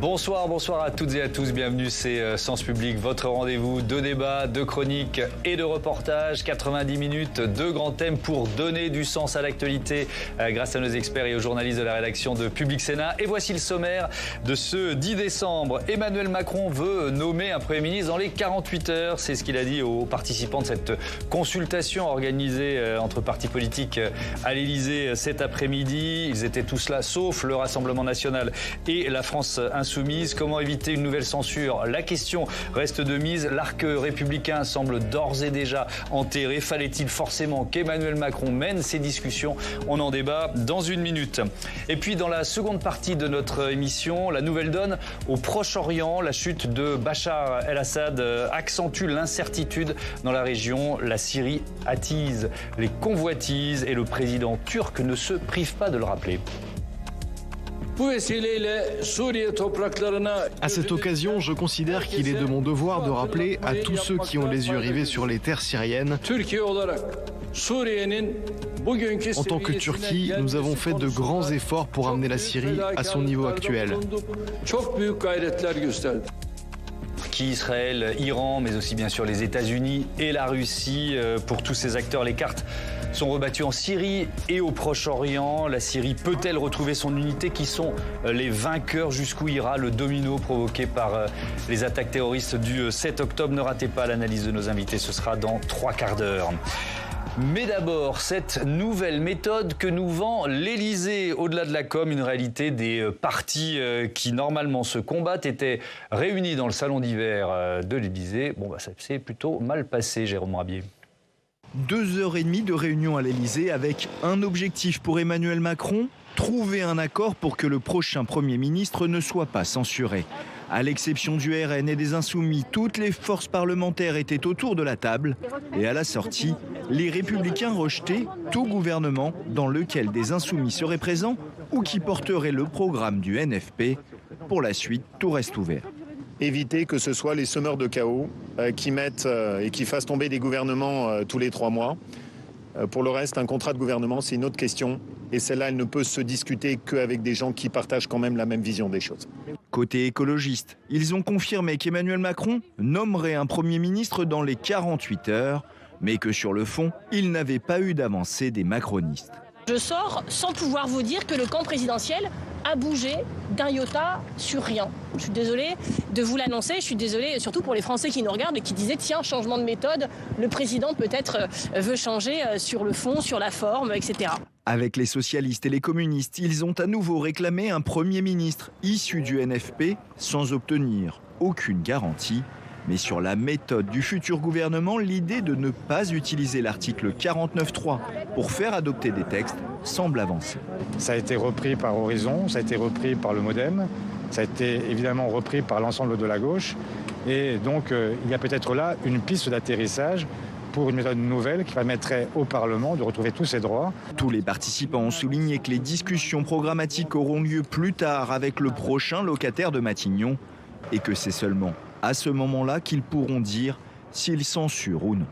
Bonsoir, bonsoir à toutes et à tous, bienvenue, c'est Sens Public, votre rendez-vous de débat, de chroniques et de reportages, 90 minutes, de grands thèmes pour donner du sens à l'actualité grâce à nos experts et aux journalistes de la rédaction de Public Sénat. Et voici le sommaire de ce 10 décembre. Emmanuel Macron veut nommer un Premier ministre dans les 48 heures, c'est ce qu'il a dit aux participants de cette consultation organisée entre partis politiques à l'Élysée cet après-midi. Ils étaient tous là, sauf le Rassemblement National et la France Insoumise. Comment éviter une nouvelle censure? La question reste de mise. L'arc républicain semble d'ores et déjà enterré. Fallait-il forcément qu'Emmanuel Macron mène ces discussions? On en débat dans une minute. Et puis dans la seconde partie de notre émission, la nouvelle donne au Proche-Orient. La chute de Bachar el-Assad accentue l'incertitude dans la région. La Syrie attise les convoitises et le président turc ne se prive pas de le rappeler. À cette occasion, je considère qu'il est de mon devoir de rappeler à tous ceux qui ont les yeux rivés sur les terres syriennes. En tant que Turquie, nous avons fait de grands efforts pour amener la Syrie à son niveau actuel. Israël, Iran, mais aussi bien sûr les États-Unis et la Russie. Pour tous ces acteurs, les cartes sont rebattues en Syrie et au Proche-Orient. La Syrie peut-elle retrouver son unité? Qui sont les vainqueurs? Jusqu'où ira le domino provoqué par les attaques terroristes du 7 octobre? Ne ratez pas l'analyse de nos invités, ce sera dans 3 quarts d'heure. Mais d'abord, cette nouvelle méthode que nous vend l'Élysée. Au-delà de la com, une réalité des partis qui normalement se combattent étaient réunis dans le salon d'hiver de l'Élysée. Bon, ça s'est plutôt mal passé, Jérôme Rabier. 2h30 de réunion à l'Élysée avec un objectif pour Emmanuel Macron, trouver un accord pour que le prochain Premier ministre ne soit pas censuré. À l'exception du RN et des Insoumis, toutes les forces parlementaires étaient autour de la table. Et à la sortie, les Républicains rejetaient tout gouvernement dans lequel des Insoumis seraient présents ou qui porteraient le programme du NFP. Pour la suite, tout reste ouvert. Éviter que ce soit les semeurs de chaos qui mettent et qui fassent tomber des gouvernements tous les 3 mois. Pour le reste, un contrat de gouvernement, c'est une autre question. Et celle-là, elle ne peut se discuter qu'avec des gens qui partagent quand même la même vision des choses. Côté écologiste, ils ont confirmé qu'Emmanuel Macron nommerait un Premier ministre dans les 48 heures, mais que sur le fond, il n'avait pas eu d'avancée des macronistes. Je sors sans pouvoir vous dire que le camp présidentiel a bougé d'un iota sur rien. Je suis désolée de vous l'annoncer, je suis désolée surtout pour les Français qui nous regardent et qui disaient tiens, changement de méthode, le président peut-être veut changer sur le fond, sur la forme, etc. Avec les socialistes et les communistes, ils ont à nouveau réclamé un Premier ministre issu du NFP sans obtenir aucune garantie. Mais sur la méthode du futur gouvernement, l'idée de ne pas utiliser l'article 49.3 pour faire adopter des textes semble avancer. Ça a été repris par Horizon, ça a été repris par le Modem, ça a été évidemment repris par l'ensemble de la gauche. Et donc il y a peut-être là une piste d'atterrissage pour une méthode nouvelle qui permettrait au Parlement de retrouver tous ses droits. Tous les participants ont souligné que les discussions programmatiques auront lieu plus tard avec le prochain locataire de Matignon et que c'est seulement à ce moment-là qu'ils pourront dire s'ils censurent ou non.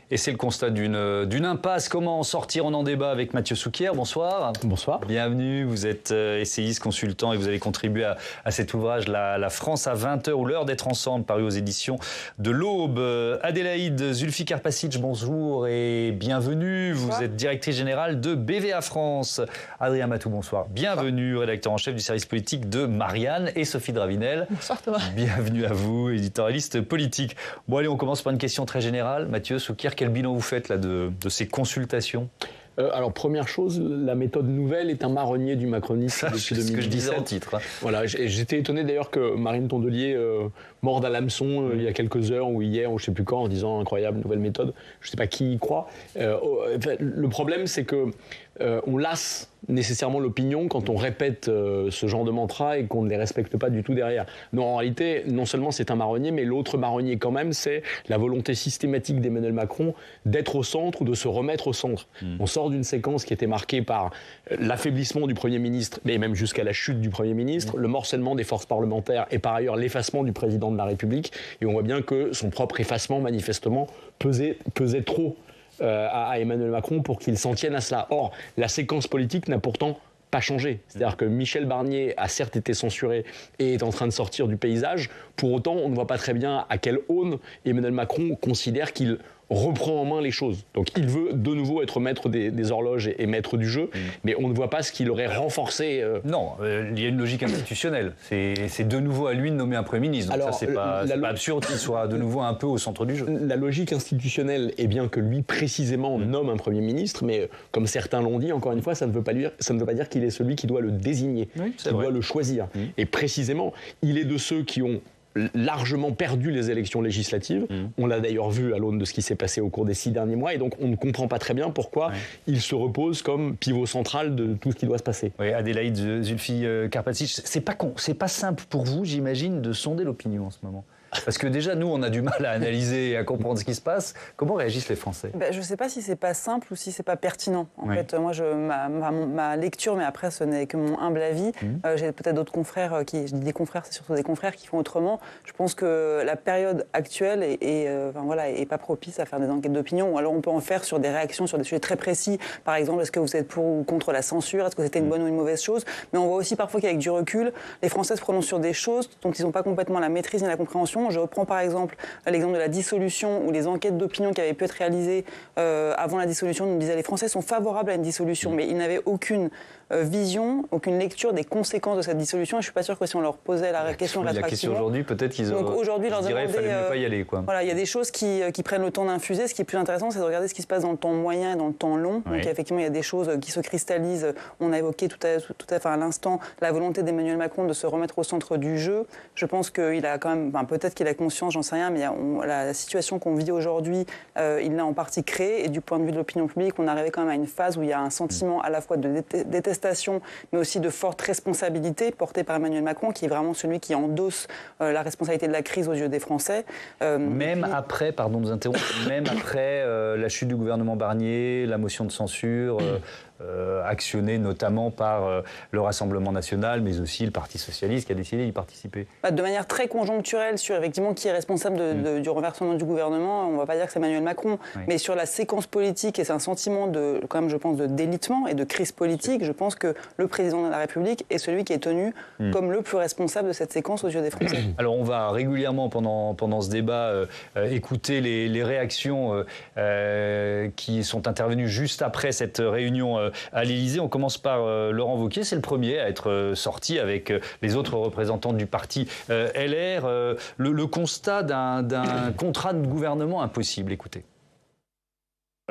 Et c'est le constat d'une impasse. Comment en sortir? On en débat avec Mathieu Souquier. Bonsoir. Bonsoir. Bienvenue. Vous êtes essayiste, consultant et vous avez contribué à cet ouvrage La France à 20h ou l'heure d'être ensemble, paru aux éditions de l'Aube. Adélaïde Zulfikar-Pasic, bonjour et bienvenue. Bonsoir. Vous êtes directrice générale de BVA France. Adrien Matou, bonsoir. Bienvenue, rédacteur en chef du service politique de Marianne et Sophie Dravinel. Bonsoir Thomas. Bienvenue à vous, éditorialiste politique. Bon allez, on commence par une question très générale. Mathieu Souquier, quel bilan vous faites là de ces consultations? Alors, première chose, la méthode nouvelle est un marronnier du macronisme depuis 2017. C'est ce que je disais en titre. Hein. Voilà, j'étais étonné d'ailleurs que Marine Tondelier morde à l'hameçon il y a quelques heures ou hier ou je ne sais plus quand en disant incroyable nouvelle méthode. Je ne sais pas qui y croit. Le problème, c'est que on lasse nécessairement l'opinion quand on répète ce genre de mantra et qu'on ne les respecte pas du tout derrière. Non, en réalité, non seulement c'est un marronnier, mais l'autre marronnier quand même, c'est la volonté systématique d'Emmanuel Macron d'être au centre ou de se remettre au centre. On sort d'une séquence qui était marquée par l'affaiblissement du Premier ministre, et même jusqu'à la chute du Premier ministre, le morcellement des forces parlementaires et par ailleurs l'effacement du président de la République. Et on voit bien que son propre effacement, manifestement, pesait trop à Emmanuel Macron pour qu'il s'en tienne à cela. Or, la séquence politique n'a pourtant pas changé. C'est-à-dire que Michel Barnier a certes été censuré et est en train de sortir du paysage. Pour autant, on ne voit pas très bien à quelle aune Emmanuel Macron considère qu'il reprend en main les choses. Donc il veut de nouveau être maître des horloges et maître du jeu, mais on ne voit pas ce qu'il aurait renforcé. Non, il y a une logique institutionnelle. C'est de nouveau à lui de nommer un Premier ministre. Donc alors, ça, c'est pas absurde qu'il soit de nouveau un peu au centre du jeu. La logique institutionnelle est bien que lui, précisément, nomme un Premier ministre, mais comme certains l'ont dit, encore une fois, ça ne veut pas dire qu'il est celui qui doit le désigner, qui doit le choisir. Et précisément, il est de ceux qui ont largement perdu les élections législatives. On l'a d'ailleurs vu à l'aune de ce qui s'est passé au cours des 6 derniers mois, et donc on ne comprend pas très bien pourquoi il se repose comme pivot central de tout ce qui doit se passer. Oui, Adélaïde Zulfi-Karpacic, c'est pas simple pour vous, j'imagine, de sonder l'opinion en ce moment. Parce que déjà, nous, on a du mal à analyser et à comprendre ce qui se passe. Comment réagissent les Français ? Je ne sais pas si c'est pas simple ou si c'est pas pertinent. En fait, moi, ma lecture, mais après, ce n'est que mon humble avis. J'ai peut-être d'autres confrères je dis des confrères, c'est surtout des confrères qui font autrement. Je pense que la période actuelle est pas propice à faire des enquêtes d'opinion. Ou alors, on peut en faire sur des réactions, sur des sujets très précis. Par exemple, est-ce que vous êtes pour ou contre la censure ? Est-ce que c'était une bonne ou une mauvaise chose ? Mais on voit aussi parfois qu'avec du recul, les Français se prononcent sur des choses dont ils n'ont pas complètement la maîtrise ni la compréhension. Je reprends par exemple l'exemple de la dissolution, où les enquêtes d'opinion qui avaient pu être réalisées avant la dissolution nous disaient que les Français sont favorables à une dissolution, mais ils n'avaient aucune vision, aucune lecture des conséquences de cette dissolution. Et je ne suis pas sûre que si on leur posait la question rétroactivement... La question aujourd'hui, peut-être qu'ils diraient qu'il fallait mieux pas y aller. Voilà, il y a des choses qui prennent le temps d'infuser. Ce qui est plus intéressant, c'est de regarder ce qui se passe dans le temps moyen et dans le temps long. Donc effectivement, il y a des choses qui se cristallisent. On a évoqué tout à fait à l'instant la volonté d'Emmanuel Macron de se remettre au centre du jeu. Je pense qu'il a quand même... peut-être qu'il a conscience, j'en sais rien, mais la situation qu'on vit aujourd'hui, il l'a en partie créée. Et du point de vue de l'opinion publique, on arrivait quand même à une phase où il y a un sentiment à la fois de détestation, mais aussi de forte responsabilité portée par Emmanuel Macron, qui est vraiment celui qui endosse la responsabilité de la crise aux yeux des Français. Après, pardon de vous interrompre, même après la chute du gouvernement Barnier, la motion de censure... actionné notamment par le Rassemblement national, mais aussi le Parti socialiste qui a décidé d'y participer. De manière très conjoncturelle sur effectivement qui est responsable du renversement du gouvernement, on ne va pas dire que c'est Emmanuel Macron, mais sur la séquence politique, et c'est un sentiment quand même, je pense, de délitement et de crise politique, je pense que le président de la République est celui qui est tenu comme le plus responsable de cette séquence aux yeux des Français. Alors on va régulièrement pendant ce débat écouter les réactions qui sont intervenues juste après cette réunion à l'Élysée. On commence par Laurent Wauquiez, c'est le premier à être sorti avec les autres représentants du parti LR. Le constat d'un contrat de gouvernement impossible, écoutez.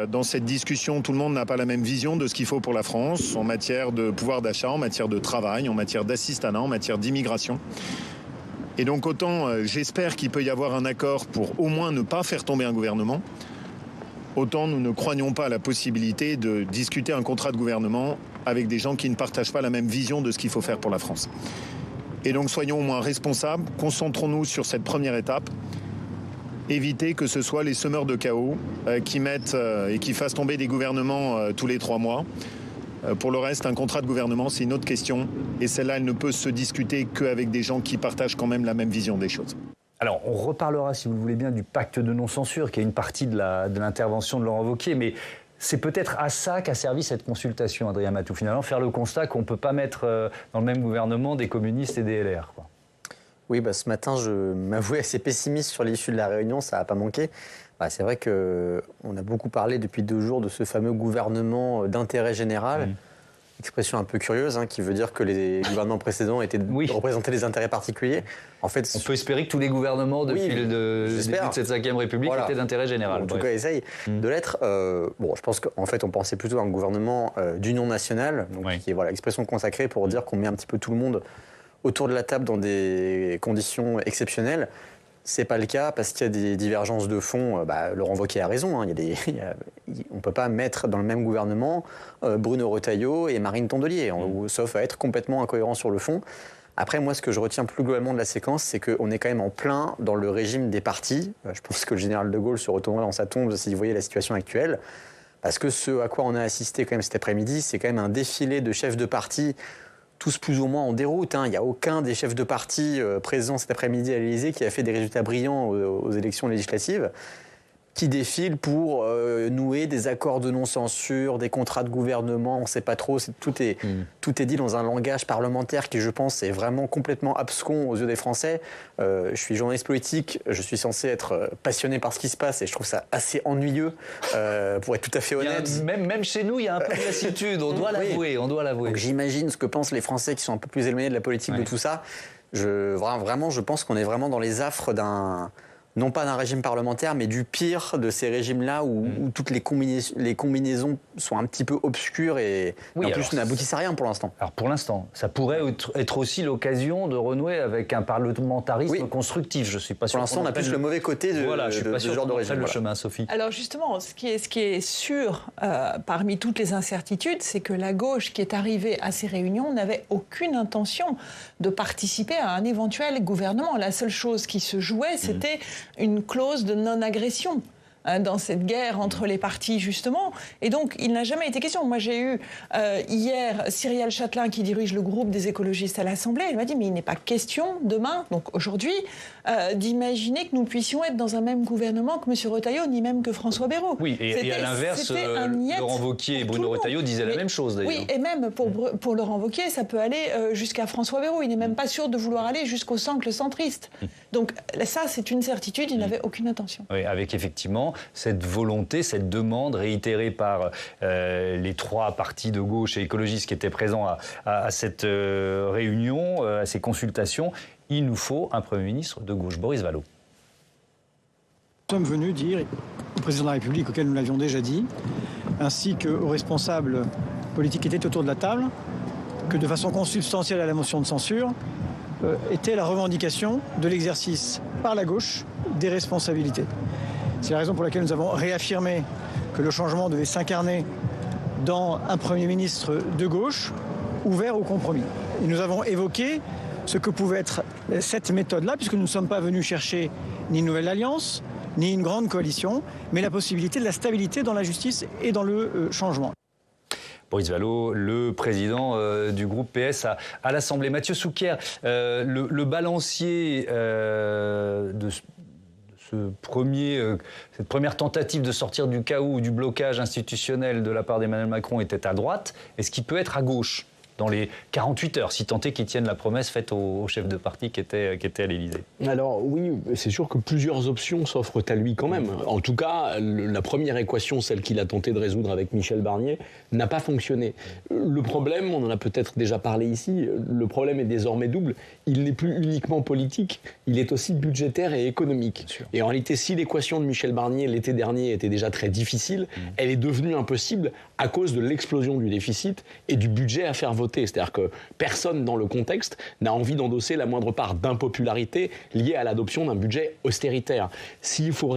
Dans cette discussion, tout le monde n'a pas la même vision de ce qu'il faut pour la France en matière de pouvoir d'achat, en matière de travail, en matière d'assistanat, en matière d'immigration. Et donc autant j'espère qu'il peut y avoir un accord pour au moins ne pas faire tomber un gouvernement, autant nous ne croyons pas à la possibilité de discuter un contrat de gouvernement avec des gens qui ne partagent pas la même vision de ce qu'il faut faire pour la France. Et donc soyons au moins responsables, concentrons-nous sur cette première étape, éviter que ce soit les semeurs de chaos qui mettent et qui fassent tomber des gouvernements tous les 3 mois. Pour le reste, un contrat de gouvernement, c'est une autre question. Et celle-là, elle ne peut se discuter qu'avec des gens qui partagent quand même la même vision des choses. Alors, on reparlera, si vous le voulez bien, du pacte de non-censure, qui est une partie de l'intervention de Laurent Wauquiez, mais c'est peut-être à ça qu'a servi cette consultation, Adrien Matou, finalement, faire le constat qu'on ne peut pas mettre dans le même gouvernement des communistes et des LR, quoi. Oui, ce matin, je m'avouais assez pessimiste sur l'issue de la réunion, ça n'a pas manqué. C'est vrai qu'on a beaucoup parlé depuis 2 jours de ce fameux gouvernement d'intérêt général. Expression un peu curieuse, qui veut dire que les gouvernements précédents représentaient des intérêts particuliers. En fait, on peut espérer que tous les gouvernements depuis le début de cette 5e République étaient d'intérêt général. En tout cas, essayent de l'être. Je pense qu'en fait, on pensait plutôt à un gouvernement d'union nationale, qui est expression consacrée pour dire qu'on met un petit peu tout le monde autour de la table dans des conditions exceptionnelles. C'est pas le cas parce qu'il y a des divergences de fond. Laurent Wauquiez a raison. On ne peut pas mettre dans le même gouvernement Bruno Retailleau et Marine Tondelier, sauf à être complètement incohérent sur le fond. Après, moi, ce que je retiens plus globalement de la séquence, c'est qu'on est quand même en plein dans le régime des partis. Je pense que le général de Gaulle se retournera dans sa tombe s'il voyait la situation actuelle. Parce que ce à quoi on a assisté quand même cet après-midi, c'est quand même un défilé de chefs de parti, tous plus ou moins en déroute. Il n'y a aucun des chefs de parti présents cet après-midi à l'Élysée qui a fait des résultats brillants aux élections législatives. qui défilent pour nouer des accords de non-censure, des contrats de gouvernement, on ne sait pas trop, tout est dit dans un langage parlementaire qui, je pense, est vraiment complètement abscon aux yeux des Français. Je suis journaliste politique, je suis censé être passionné par ce qui se passe et je trouve ça assez ennuyeux, pour être tout à fait honnête. Même chez nous, il y a un peu de lassitude, on doit l'avouer. Donc j'imagine ce que pensent les Français qui sont un peu plus éloignés de la politique de tout ça. Vraiment, je pense qu'on est vraiment dans les affres non pas d'un régime parlementaire, mais du pire de ces régimes-là où toutes les combinaisons sont un petit peu obscures et en plus n'aboutissent à rien pour l'instant. Alors pour l'instant, ça pourrait être aussi l'occasion de renouer avec un parlementarisme constructif. Je suis pas sûr. Pour l'instant, on a plus le mauvais côté de ce genre de régime. Le chemin, Sophie. Alors justement, ce qui est sûr parmi toutes les incertitudes, c'est que la gauche qui est arrivée à ces réunions n'avait aucune intention de participer à un éventuel gouvernement. La seule chose qui se jouait, c'était une clause de non-agression dans cette guerre entre les partis, justement. Et donc, il n'a jamais été question. Moi, j'ai eu hier Cyrielle Châtelain, qui dirige le groupe des écologistes à l'Assemblée. Elle m'a dit, mais il n'est pas question, demain, donc aujourd'hui, d'imaginer que nous puissions être dans un même gouvernement que M. Retailleau, ni même que François Bayrou. Oui, et à l'inverse, Laurent Wauquiez et Bruno Retailleau disaient la même chose, d'ailleurs. Oui, et même pour Laurent Wauquiez, ça peut aller jusqu'à François Bayrou. Il n'est même pas sûr de vouloir aller jusqu'au centre centriste. Donc ça, c'est une certitude, il n'avait aucune intention. Oui, avec effectivement cette volonté, cette demande réitérée par les trois partis de gauche et écologistes qui étaient présents à cette réunion, à ces consultations. Il nous faut un Premier ministre de gauche. Boris Vallaud. Nous sommes venus dire au président de la République, auquel nous l'avions déjà dit, ainsi qu'aux responsables politiques qui étaient autour de la table, que de façon consubstantielle à la motion de censure, était la revendication de l'exercice par la gauche des responsabilités. C'est la raison pour laquelle nous avons réaffirmé que le changement devait s'incarner dans un Premier ministre de gauche, ouvert au compromis. Et nous avons évoqué ce que pouvait être cette méthode-là, puisque nous ne sommes pas venus chercher ni une nouvelle alliance, ni une grande coalition, mais la possibilité de la stabilité dans la justice et dans le changement. Boris Vallaud, le président du groupe PS à l'Assemblée. Mathieu Souquier, le balancier de cette première tentative de sortir du chaos ou du blocage institutionnel de la part d'Emmanuel Macron était à droite. Est-ce qu'il peut être à gauche dans les 48 heures, si tant est qu'ils tiennent la promesse faite au chef de parti qui était à l'Élysée? Alors oui, c'est sûr que plusieurs options s'offrent à lui quand même. En tout cas, la première équation, celle qu'il a tenté de résoudre avec Michel Barnier, n'a pas fonctionné. Le problème, on en a peut-être déjà parlé ici, le problème est désormais double. Il n'est plus uniquement politique, il est aussi budgétaire et économique. Et en réalité, si l'équation de Michel Barnier l'été dernier était déjà très difficile, elle est devenue impossible à cause de l'explosion du déficit et du budget à faire voter. C'est-à-dire que personne dans le contexte n'a envie d'endosser la moindre part d'impopularité liée à l'adoption d'un budget austéritaire. S'il faut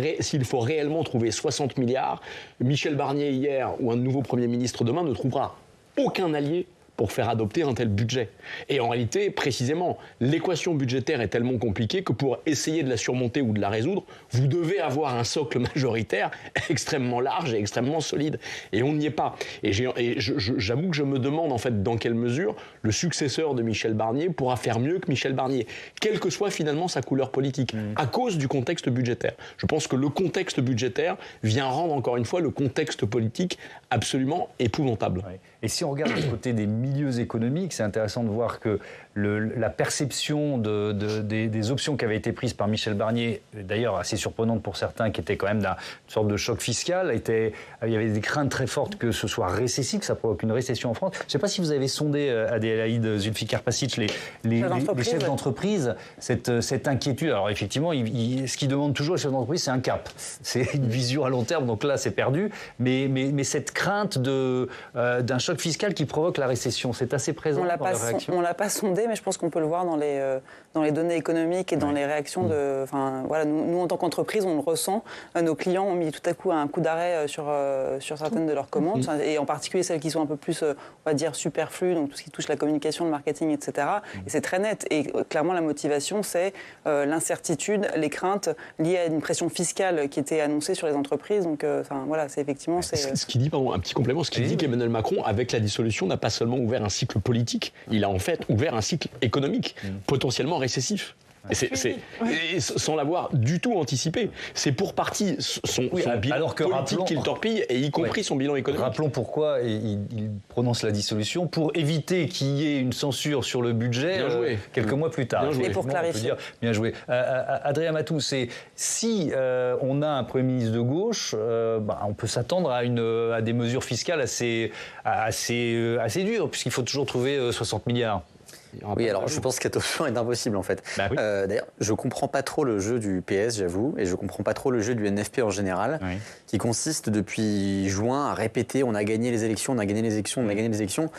réellement trouver 60 milliards, Michel Barnier hier ou un nouveau Premier ministre demain ne trouvera aucun allié pour faire adopter un tel budget. Et en réalité, précisément, l'équation budgétaire est tellement compliquée que pour essayer de la surmonter ou de la résoudre, vous devez avoir un socle majoritaire extrêmement large et extrêmement solide. Et on n'y est pas. Et j'avoue que je me demande en fait dans quelle mesure le successeur de Michel Barnier pourra faire mieux que Michel Barnier, quelle que soit finalement sa couleur politique, à cause du contexte budgétaire. Je pense que le contexte budgétaire vient rendre encore une fois le contexte politique absolument épouvantable. Ouais. Et si on regarde du côté des milieux économiques, c'est intéressant de voir que la perception des options qui avaient été prises par Michel Barnier, d'ailleurs assez surprenante pour certains, qui étaient quand même d'une sorte de choc fiscal, il y avait des craintes très fortes que ce soit récessif, que ça provoque une récession en France. Je ne sais pas si vous avez sondé, Adélaïde Zulfikar-Pacic, les chefs d'entreprise, cette inquiétude. Alors effectivement, ce qu'ils demandent toujours les chefs d'entreprise, c'est un cap. C'est une vision à long terme, donc là c'est perdu. Mais cette crainte d'un choc fiscal qui provoque la récession, c'est assez présent dans la réaction. On ne l'a pas sondé, mais je pense qu'on peut le voir dans les données économiques et dans les réactions de... Enfin, voilà, nous, en tant qu'entreprise, on le ressent. Nos clients ont mis tout à coup un coup d'arrêt sur certaines de leurs commandes, et en particulier celles qui sont un peu plus, on va dire, superflues, donc tout ce qui touche la communication, le marketing, etc. Et c'est très net. Et clairement, la motivation, c'est l'incertitude, les craintes liées à une pression fiscale qui était annoncée sur les entreprises. Donc, voilà, c'est effectivement... Ce qui dit, pardon, un petit complément, ce qui dit qu'Emmanuel Macron, avec la dissolution, n'a pas seulement ouvert un cycle politique, il a en fait ouvert un cycle économique, potentiellement récessif. Et sans l'avoir du tout anticipé. C'est pour partie son bilan alors que politique qu'il torpille, et y compris son bilan économique. Rappelons pourquoi il prononce la dissolution, pour éviter qu'il y ait une censure sur le budget quelques mois plus tard. Et pour clarifier. Bien joué. Adrien Matou, si on a un Premier ministre de gauche, on peut s'attendre à des mesures fiscales assez dures, puisqu'il faut toujours trouver 60 milliards. Oui, alors je pense que cette option est impossible en fait. D'ailleurs, je comprends pas trop le jeu du PS, j'avoue, et je comprends pas trop le jeu du NFP en général, qui consiste depuis juin à répéter on a gagné les élections, on a gagné les élections, on a gagné les élections.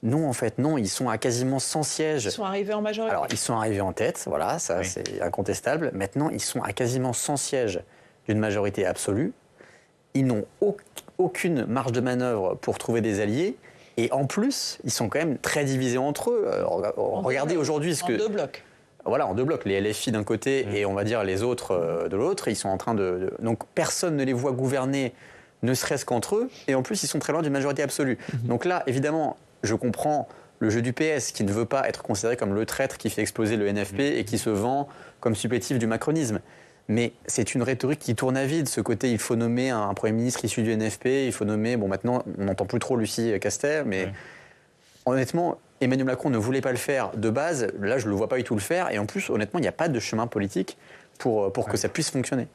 Non, en fait, non, ils sont à quasiment 100 sièges. Ils sont arrivés en majorité. Alors, ils sont arrivés en tête, voilà, ça c'est incontestable. Maintenant, ils sont à quasiment 100 sièges d'une majorité absolue. Ils n'ont aucune marge de manœuvre pour trouver des alliés. Et en plus, ils sont quand même très divisés entre eux. Regardez aujourd'hui ce que... En deux blocs. Voilà, en deux blocs. Les LFI d'un côté et on va dire les autres de l'autre. Ils sont en train de... Donc personne ne les voit gouverner, ne serait-ce qu'entre eux. Et en plus, ils sont très loin d'une majorité absolue. Donc là, évidemment, je comprends le jeu du PS qui ne veut pas être considéré comme le traître qui fait exploser le NFP et qui se vend comme supplétif du macronisme. Mais c'est une rhétorique qui tourne à vide. Ce côté, il faut nommer un Premier ministre issu du NFP, il faut nommer... Bon, maintenant, on n'entend plus trop Lucie Castel, mais honnêtement, Emmanuel Macron ne voulait pas le faire de base. Là, je ne le vois pas du tout le faire. Et en plus, honnêtement, il n'y a pas de chemin politique pour que ça puisse fonctionner.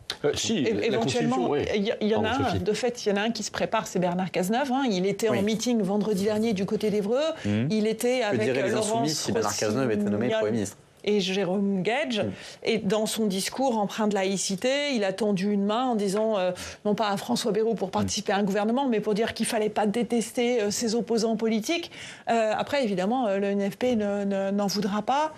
Éventuellement, il y en a un. De fait, il y en a un qui se prépare, c'est Bernard Cazeneuve. Il était en meeting vendredi dernier du côté d'Évreux. Il était avec Laurence les Insoumis si Bernard Cazeneuve était nommé Premier ministre. Et Jérôme Guedj. Et dans son discours empreint de laïcité, il a tendu une main en disant, non pas à François Bayrou pour participer à un gouvernement, mais pour dire qu'il ne fallait pas détester ses opposants politiques. Après, évidemment, le NFP n'en voudra pas,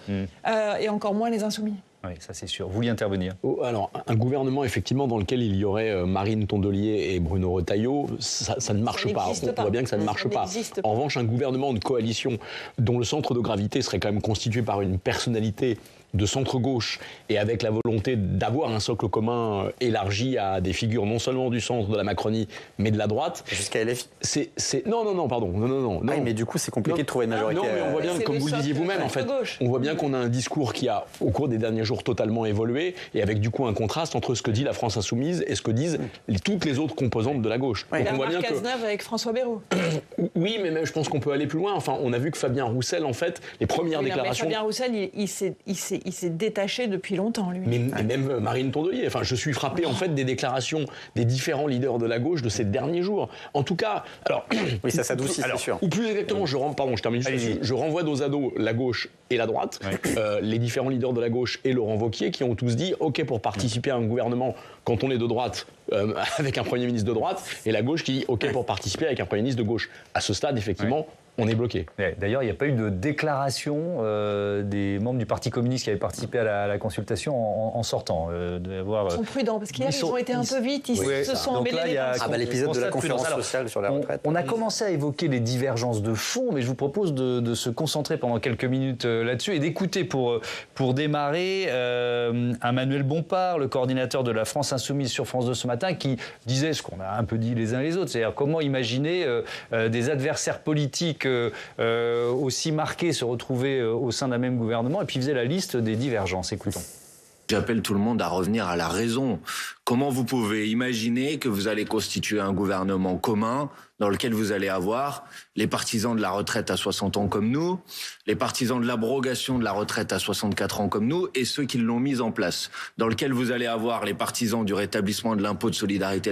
et encore moins les Insoumis. Oui, ça c'est sûr. Vous vouliez intervenir? Alors, un gouvernement, effectivement, dans lequel il y aurait Marine Tondelier et Bruno Retailleau, ça ne marche pas. On voit bien que ça ne marche pas. En revanche, un gouvernement de coalition dont le centre de gravité serait quand même constitué par une personnalité de centre-gauche et avec la volonté d'avoir un socle commun élargi à des figures non seulement du centre de la Macronie, mais de la droite. Jusqu'à LFI. Non, pardon. Non. Ah, mais du coup, c'est compliqué de trouver une majorité. Non, mais on voit bien, comme vous le disiez vous-même, en fait, on voit bien qu'on a un discours qui a, au cours des derniers jours, totalement évolué, et avec du coup un contraste entre ce que dit la France insoumise et ce que disent toutes les autres composantes de la gauche. Donc, on voit bien Cazeneuve avec François Bayrou. Oui, mais même, je pense qu'on peut aller plus loin. Enfin, on a vu que Fabien Roussel, en fait, les premières déclarations... Fabien Roussel, il s'est détaché depuis longtemps, lui. Mais même Marine Tondelier. Enfin, je suis frappé, en fait, des déclarations des différents leaders de la gauche de ces derniers jours. En tout cas, alors... Oui, ça s'adoucit, c'est sûr. Ou plus exactement, je termine juste. Je renvoie dos à dos la gauche et la droite, les différents leaders de la gauche et Laurent Wauquiez, qui ont tous dit « OK pour participer à un gouvernement quand on est de droite, avec un Premier ministre de droite », et la gauche qui dit « OK pour participer avec un Premier ministre de gauche ». À ce stade, effectivement... On est bloqué. D'ailleurs, il n'y a pas eu de déclaration des membres du Parti communiste qui avaient participé à la consultation en sortant. Ils sont prudents, parce qu'hier, ils ont été un peu vite, ils se sont embellés. L'épisode de la conférence sociale sur la retraite. On a commencé à évoquer les divergences de fond, mais je vous propose de se concentrer pendant quelques minutes là-dessus et d'écouter pour démarrer un Manuel Bompard, le coordinateur de la France Insoumise sur France 2 ce matin, qui disait ce qu'on a un peu dit les uns les autres, c'est-à-dire comment imaginer des adversaires politiques aussi marqués se retrouver au sein d'un même gouvernement, et puis faisait la liste des divergences. Écoutons. J'appelle tout le monde à revenir à la raison. Comment vous pouvez imaginer que vous allez constituer un gouvernement commun dans lequel vous allez avoir les partisans de la retraite à 60 ans comme nous, les partisans de l'abrogation de la retraite à 64 ans comme nous, et ceux qui l'ont mise en place, dans lequel vous allez avoir les partisans du rétablissement de l'impôt de solidarité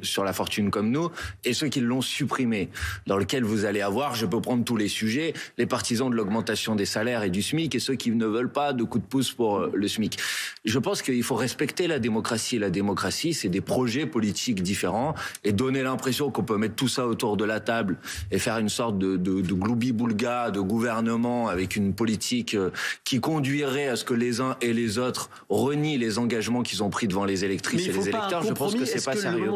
sur la fortune comme nous, et ceux qui l'ont supprimé, dans lequel vous allez avoir, je peux prendre tous les sujets, les partisans de l'augmentation des salaires et du SMIC, et ceux qui ne veulent pas de coup de pouce pour le SMIC. Je pense qu'il faut respecter la démocratie. La démocratie, c'est des projets politiques différents, et donner l'impression qu'on peut mettre tout ça autour de la table et faire une sorte de gloubi-boulga de gouvernement avec une politique qui conduirait à ce que les uns et les autres renient les engagements qu'ils ont pris devant les électrices et les électeurs, je pense que c'est pas sérieux.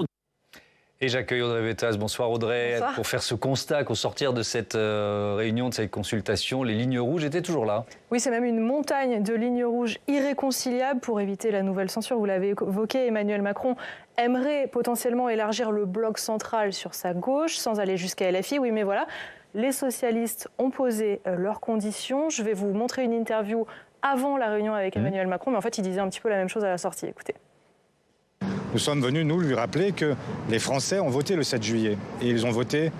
Et j'accueille Audrey Vétas. Bonsoir Audrey. Bonsoir. Pour faire ce constat qu'au sortir de cette réunion, de cette consultation, les lignes rouges étaient toujours là. Oui, c'est même une montagne de lignes rouges irréconciliables pour éviter la nouvelle censure. Vous l'avez évoqué, Emmanuel Macron aimerait potentiellement élargir le bloc central sur sa gauche sans aller jusqu'à LFI. Oui, mais voilà, les socialistes ont posé leurs conditions. Je vais vous montrer une interview avant la réunion avec Emmanuel Macron, mais en fait, il disait un petit peu la même chose à la sortie. Écoutez. Nous sommes venus, nous, lui rappeler que les Français ont voté le 7 juillet. Et ils ont voté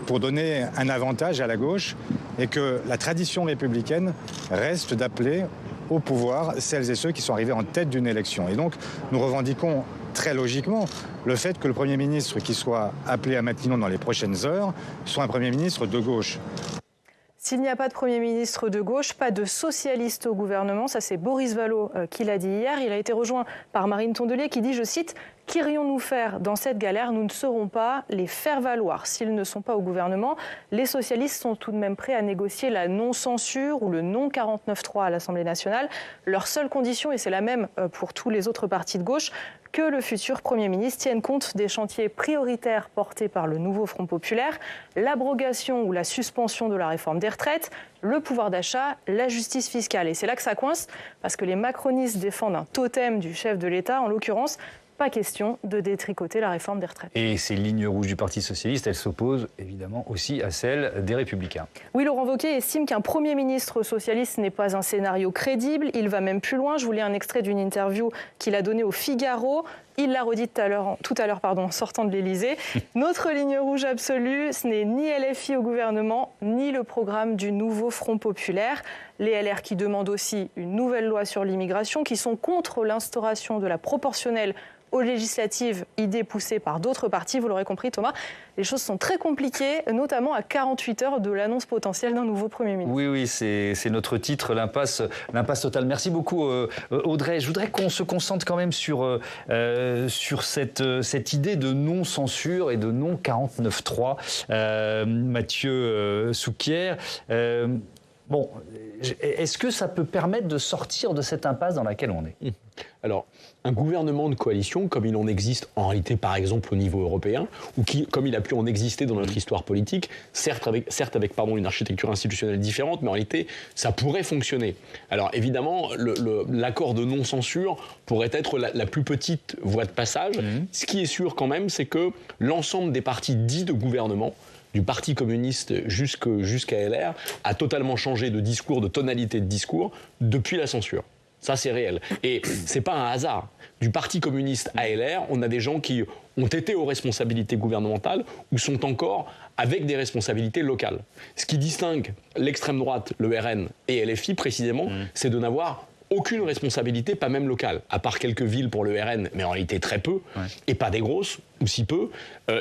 pour donner un avantage à la gauche et que la tradition républicaine reste d'appeler au pouvoir celles et ceux qui sont arrivés en tête d'une élection. Et donc, nous revendiquons très logiquement le fait que le Premier ministre qui soit appelé à Matignon dans les prochaines heures soit un Premier ministre de gauche. S'il n'y a pas de Premier ministre de gauche, pas de socialiste au gouvernement, ça c'est Boris Vallaud qui l'a dit hier. Il a été rejoint par Marine Tondelier qui dit, je cite, « Qu'irions-nous faire dans cette galère ? Nous ne saurons pas les faire valoir. S'ils ne sont pas au gouvernement, les socialistes sont tout de même prêts à négocier la non-censure ou le non-49.3 à l'Assemblée nationale. Leur seule condition, et c'est la même pour tous les autres partis de gauche, que le futur Premier ministre tienne compte des chantiers prioritaires portés par le nouveau Front populaire, l'abrogation ou la suspension de la réforme des retraites, le pouvoir d'achat, la justice fiscale. Et c'est là que ça coince, parce que les macronistes défendent un totem du chef de l'État, en l'occurrence, pas question de détricoter la réforme des retraites. Et ces lignes rouges du Parti socialiste, elles s'opposent évidemment aussi à celles des Républicains. Oui, Laurent Wauquiez estime qu'un Premier ministre socialiste n'est pas un scénario crédible. Il va même plus loin. Je vous lis un extrait d'une interview qu'il a donnée au Figaro. Il l'a redit tout à l'heure, en sortant de l'Élysée. Notre ligne rouge absolue, ce n'est ni LFI au gouvernement, ni le programme du nouveau Front populaire. Les LR qui demandent aussi une nouvelle loi sur l'immigration, qui sont contre l'instauration de la proportionnelle aux législatives, idée poussée par d'autres partis, vous l'aurez compris Thomas. Les choses sont très compliquées, notamment à 48 heures de l'annonce potentielle d'un nouveau Premier ministre. Oui, c'est notre titre, l'impasse totale. Merci beaucoup Audrey. Je voudrais qu'on se concentre quand même sur cette idée de non-censure et de non-49.3. Mathieu Souquier, bon, est-ce que ça peut permettre de sortir de cette impasse dans laquelle on est ? Alors, un gouvernement de coalition, comme il en existe en réalité par exemple au niveau européen, ou comme il a pu en exister dans notre histoire politique, certes avec une architecture institutionnelle différente, mais en réalité ça pourrait fonctionner. Alors évidemment, l'accord de non-censure pourrait être la plus petite voie de passage. Ce qui est sûr quand même, c'est que l'ensemble des partis dits de gouvernement, du Parti communiste jusqu'à LR, a totalement changé de discours, de tonalité de discours depuis la censure. Ça, c'est réel. Et c'est pas un hasard. Du Parti communiste à LR, on a des gens qui ont été aux responsabilités gouvernementales ou sont encore avec des responsabilités locales. Ce qui distingue l'extrême droite, le RN et LFI précisément, c'est de n'avoir aucune responsabilité, pas même locale, à part quelques villes pour le RN, mais en réalité très peu, et pas des grosses, ou si peu,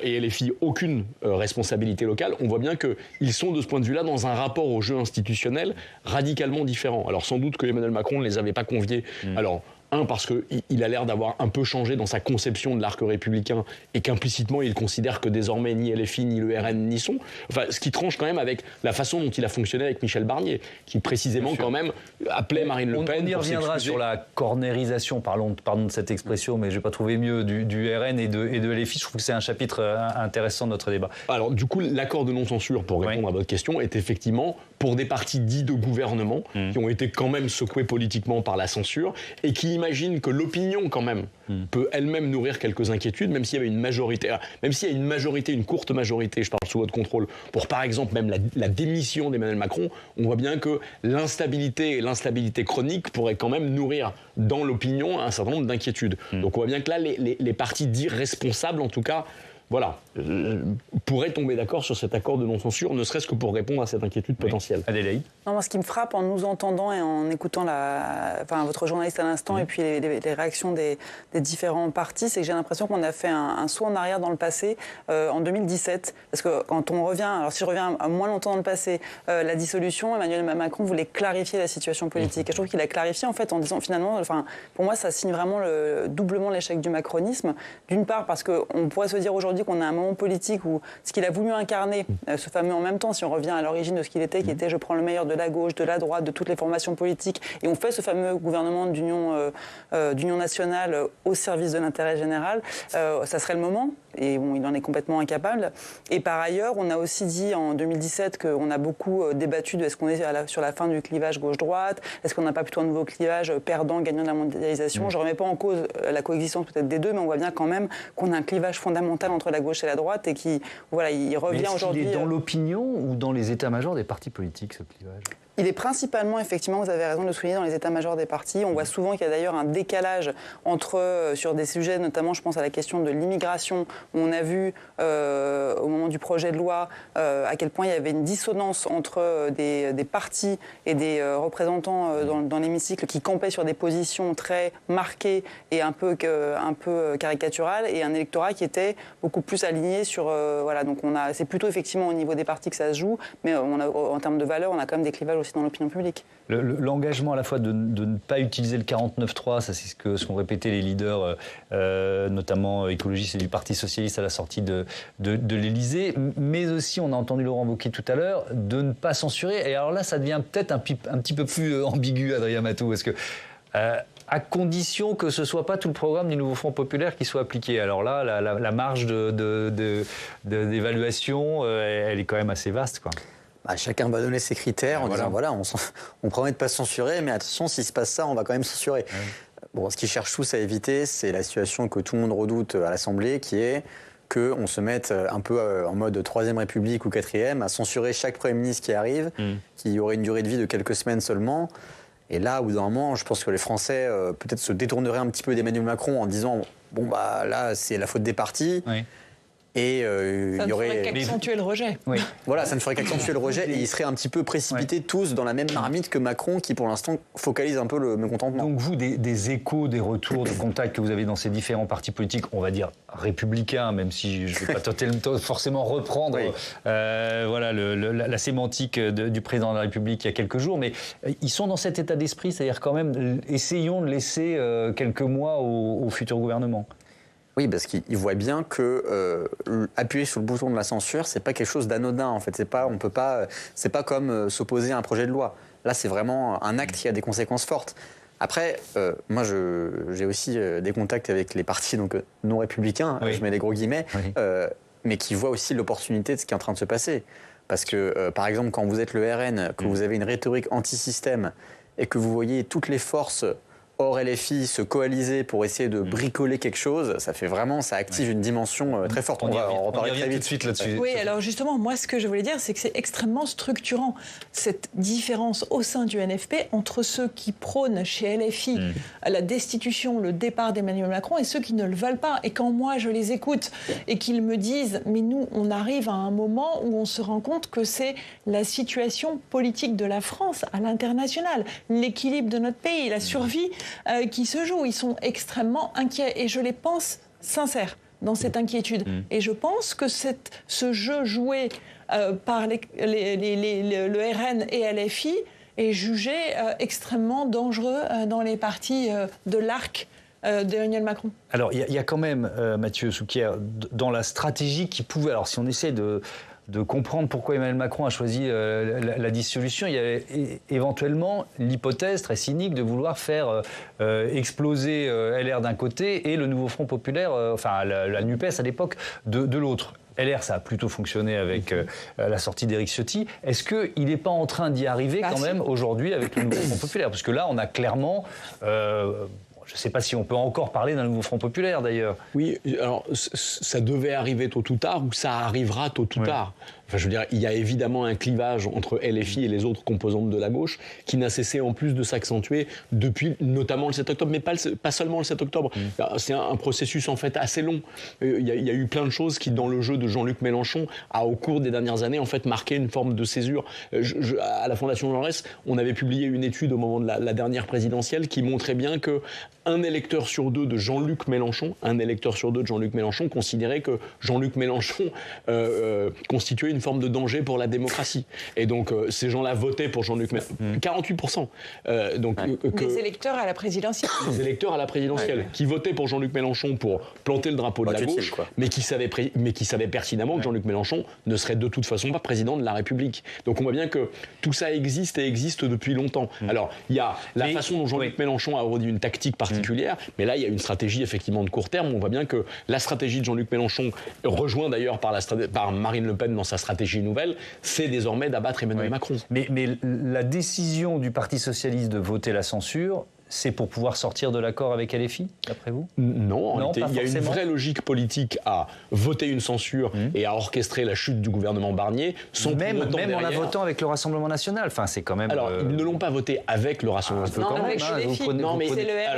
et LFI aucune responsabilité locale. On voit bien qu'ils sont de ce point de vue-là dans un rapport au jeu institutionnel radicalement différent. Alors sans doute que Emmanuel Macron ne les avait pas conviés. Alors, parce qu'il a l'air d'avoir un peu changé dans sa conception de l'arc républicain et qu'implicitement il considère que désormais ni LFI, ni le RN n'y sont. Enfin, ce qui tranche quand même avec la façon dont il a fonctionné avec Michel Barnier, qui précisément quand même appelait Marine Le Pen. On y reviendra sur la cornérisation, pardon de cette expression, mais je n'ai pas trouvé mieux du RN et de LFI. Je trouve que c'est un chapitre intéressant de notre débat. Alors du coup, l'accord de non-censure, pour répondre à votre question, est effectivement pour des partis dits de gouvernement qui ont été quand même secoués politiquement par la censure et qui imaginent que l'opinion quand même peut elle-même nourrir quelques inquiétudes, même s'il y avait une majorité, une courte majorité, je parle sous votre contrôle, pour par exemple même la démission d'Emmanuel Macron, on voit bien que l'instabilité chronique pourrait quand même nourrir dans l'opinion un certain nombre d'inquiétudes. Donc on voit bien que là, les partis dits responsables, en tout cas, voilà, pourrait tomber d'accord sur cet accord de non-censure, ne serait-ce que pour répondre à cette inquiétude potentielle. Adélaïde ? Non, moi, ce qui me frappe en nous entendant et en écoutant votre journaliste à l'instant et puis les réactions des différents partis, c'est que j'ai l'impression qu'on a fait un saut en arrière dans le passé en 2017. Parce que quand on revient, alors si je reviens à moins longtemps dans le passé, la dissolution, Emmanuel Macron voulait clarifier la situation politique. Et je trouve qu'il a clarifié en fait en disant finalement, pour moi, ça signe vraiment doublement l'échec du macronisme. D'une part parce qu'on pourrait se dire aujourd'hui qu'on a un moment politique où ce qu'il a voulu incarner, ce fameux en même temps, si on revient à l'origine de ce qu'il était, qui était je prends le meilleur de la gauche, de la droite, de toutes les formations politiques, et on fait ce fameux gouvernement d'union nationale au service de l'intérêt général, ça serait le moment. Et bon, il en est complètement incapable. Et par ailleurs, on a aussi dit en 2017 qu'on a beaucoup débattu de est-ce qu'on est sur la fin du clivage gauche-droite, est-ce qu'on n'a pas plutôt un nouveau clivage perdant, gagnant de la mondialisation. Je ne remets pas en cause la coexistence peut-être des deux, mais on voit bien quand même qu'on a un clivage fondamental entre la gauche et la droite et qui, voilà, il revient aujourd'hui. Est-ce qu'il est dans l'opinion ou dans les états-majors des partis politiques, ce clivage ? Il est principalement, effectivement, vous avez raison de le souligner, dans les états-majors des partis. On voit souvent qu'il y a d'ailleurs un décalage sur des sujets, notamment je pense à la question de l'immigration, où on a vu au moment du projet de loi à quel point il y avait une dissonance entre des partis et des représentants dans l'hémicycle qui campaient sur des positions très marquées et un peu caricaturales, et un électorat qui était beaucoup plus aligné sur... voilà, donc c'est plutôt effectivement au niveau des partis que ça se joue, mais en termes de valeur, on a quand même des clivages aussi dans l'opinion publique. L'engagement à la fois de ne pas utiliser le 49.3, ça c'est ce qu'ont répété les leaders, notamment écologistes et du Parti socialiste à la sortie de l'Élysée, mais aussi, on a entendu Laurent Wauquiez tout à l'heure, de ne pas censurer. Et alors là, ça devient peut-être un petit peu plus ambigu, Adrien Matou, parce que... à condition que ce ne soit pas tout le programme du nouveau Front populaire qui soit appliqué. Alors là, la marge d'évaluation, elle est quand même assez vaste, quoi. Chacun va donner ses critères en disant voilà, on promet de ne pas censurer, mais attention, s'il se passe ça, on va quand même censurer. Ouais. Bon, ce qu'ils cherchent tous à éviter, c'est la situation que tout le monde redoute à l'Assemblée, qui est qu'on se mette un peu en mode 3e République ou 4e, à censurer chaque Premier ministre qui arrive, qui aurait une durée de vie de quelques semaines seulement. Et là, au bout d'un moment, je pense que les Français peut-être se détourneraient un petit peu d'Emmanuel Macron en disant bon, là, c'est la faute des partis. Oui. Et ça il y aurait. Ça ne ferait qu'accentuer le rejet. Oui. Voilà, ça ne ferait qu'accentuer le rejet et ils seraient un petit peu précipités tous dans la même marmite que Macron, qui pour l'instant focalise un peu le mécontentement. Donc vous, des échos, des retours, de contacts que vous avez dans ces différents partis politiques, on va dire républicains, même si je ne vais pas forcément reprendre voilà, la sémantique du président de la République il y a quelques jours, mais ils sont dans cet état d'esprit, c'est-à-dire quand même, essayons de laisser quelques mois au futur gouvernement. Oui, parce qu'ils voient bien que appuyer sur le bouton de la censure, c'est pas quelque chose d'anodin. En fait, c'est pas comme s'opposer à un projet de loi. Là, c'est vraiment un acte qui a des conséquences fortes. Après, moi, j'ai aussi des contacts avec les partis donc non républicains. Je mets des gros guillemets, mais qui voient aussi l'opportunité de ce qui est en train de se passer. Parce que, par exemple, quand vous êtes le RN, que vous avez une rhétorique anti-système et que vous voyez toutes les forces hors LFI se coaliser pour essayer de bricoler quelque chose, ça active une dimension très forte. On va en reparler très vite. Tout de suite là-dessus. Oui, alors justement, moi ce que je voulais dire, c'est que c'est extrêmement structurant, cette différence au sein du NFP entre ceux qui prônent chez LFI la destitution, le départ d'Emmanuel Macron et ceux qui ne le veulent pas. Et quand moi je les écoute et qu'ils me disent « mais nous, on arrive à un moment où on se rend compte que c'est la situation politique de la France à l'international, l'équilibre de notre pays, la survie qui se jouent. Ils sont extrêmement inquiets et je les pense sincères dans cette inquiétude. Et je pense que ce jeu joué par le RN et LFI est jugé extrêmement dangereux dans les partis de l'arc d'Emmanuel Macron. Alors, il y a quand même, Mathieu Souquier, dans la stratégie qui pouvait... Alors, si on essaie de comprendre pourquoi Emmanuel Macron a choisi la dissolution, il y avait éventuellement l'hypothèse très cynique de vouloir faire exploser LR d'un côté et le nouveau Front populaire, la NUPES à l'époque, de l'autre. LR, ça a plutôt fonctionné avec la sortie d'Éric Ciotti. Est-ce qu'il n'est pas en train d'y arriver quand même aujourd'hui avec le nouveau Front populaire ? Parce que là, on a clairement... je ne sais pas si on peut encore parler d'un nouveau Front populaire, d'ailleurs. Oui, alors ça devait arriver tôt ou tard, ou ça arrivera tôt ou tard. Enfin, je veux dire, il y a évidemment un clivage entre LFI et les autres composantes de la gauche qui n'a cessé en plus de s'accentuer depuis notamment le 7 octobre, mais pas seulement le 7 octobre. C'est un processus en fait assez long. Il y a eu plein de choses qui, dans le jeu de Jean-Luc Mélenchon, a au cours des dernières années en fait marqué une forme de césure. À la Fondation Jean Jaurès, on avait publié une étude au moment de la dernière présidentielle qui montrait bien que un électeur sur deux de Jean-Luc Mélenchon, considérait que Jean-Luc Mélenchon constituait une forme de danger pour la démocratie. Et donc, ces gens-là votaient pour Jean-Luc Mélenchon. 48%. Des électeurs à la présidentielle. Des électeurs à la présidentielle qui votaient pour Jean-Luc Mélenchon pour planter le drapeau de la gauche, mais qui savaient pertinemment que Jean-Luc Mélenchon ne serait de toute façon pas président de la République. Donc, on voit bien que tout ça existe et existe depuis longtemps. Alors, il y a la façon dont Jean-Luc Mélenchon a redit une tactique particulière, mais là, il y a une stratégie effectivement de court terme. On voit bien que la stratégie de Jean-Luc Mélenchon, rejoint d'ailleurs par Marine Le Pen dans sa stratégie nouvelle, c'est désormais d'abattre Emmanuel Macron. Mais la décision du Parti socialiste de voter la censure, c'est pour pouvoir sortir de l'accord avec LFI, d'après vous? Non, Non, il y a une vraie logique politique à voter une censure et à orchestrer la chute du gouvernement Barnier, sans même pour autant en la derrière... votant avec le Rassemblement National. Enfin, c'est quand même... Alors, ils ne l'ont pas voté avec le Rassemblement National. Vous